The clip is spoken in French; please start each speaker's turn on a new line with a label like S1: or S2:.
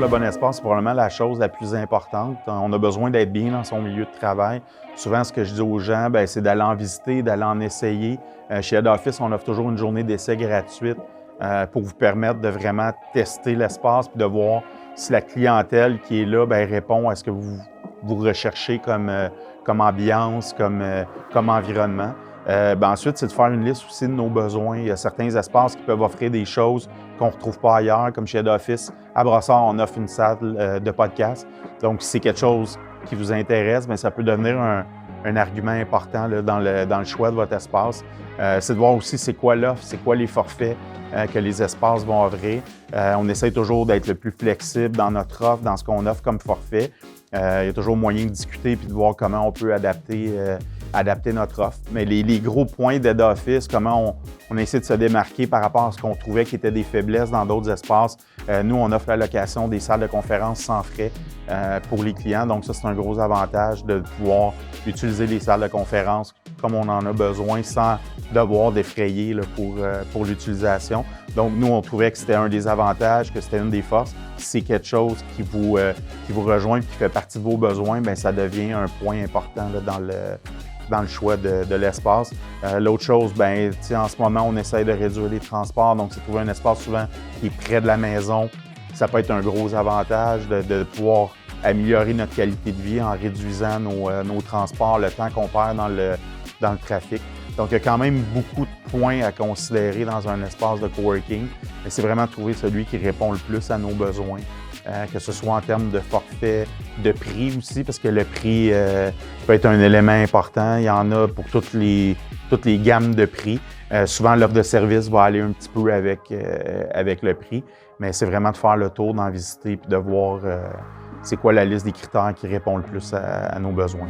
S1: bon espace, c'est probablement la chose la plus importante. On a besoin d'être bien dans son milieu de travail. Souvent, ce que je dis aux gens, c'est d'aller en visiter, d'aller en essayer. Chez Head Office, on offre toujours une journée d'essai gratuite pour vous permettre de vraiment tester l'espace et de voir si la clientèle qui est là répond à ce que vous recherchez comme ambiance, comme environnement. Ensuite, c'est de faire une liste aussi de nos besoins. Il y a certains espaces qui peuvent offrir des choses qu'on ne retrouve pas ailleurs, comme chez Head Office. À Brossard, on offre une salle de podcast. Donc, si c'est quelque chose qui vous intéresse, ça peut devenir un argument important là, dans le choix de votre espace. C'est de voir aussi c'est quoi l'offre, c'est quoi les forfaits que les espaces vont offrir. On essaie toujours d'être le plus flexible dans notre offre, dans ce qu'on offre comme forfait. Il y a toujours moyen de discuter et de voir comment on peut adapter notre offre. Mais les gros points d'Head Office, comment on essaie de se démarquer par rapport à ce qu'on trouvait qui étaient des faiblesses dans d'autres espaces. Nous, on offre la location des salles de conférence sans frais pour les clients. Donc ça, c'est un gros avantage de pouvoir utiliser les salles de conférence comme on en a besoin sans devoir défrayer là, pour l'utilisation. Donc nous, on trouvait que c'était un des avantages, que c'était une des forces. Si c'est quelque chose qui vous rejoint et qui fait partie de vos besoins, ça devient un point important là, dans le choix de l'espace. L'autre chose, en ce moment, on essaie de réduire les transports, donc c'est trouver un espace souvent qui est près de la maison. Ça peut être un gros avantage de pouvoir améliorer notre qualité de vie en réduisant nos transports, le temps qu'on perd dans le trafic. Donc, il y a quand même beaucoup de points à considérer dans un espace de coworking, mais c'est vraiment trouver celui qui répond le plus à nos besoins. Que ce soit en termes de forfait, de prix aussi, parce que le prix peut être un élément important. Il y en a pour toutes les gammes de prix. Souvent, l'offre de service va aller un petit peu avec le prix, mais c'est vraiment de faire le tour, d'en visiter puis de voir c'est quoi la liste des critères qui répond le plus à nos besoins.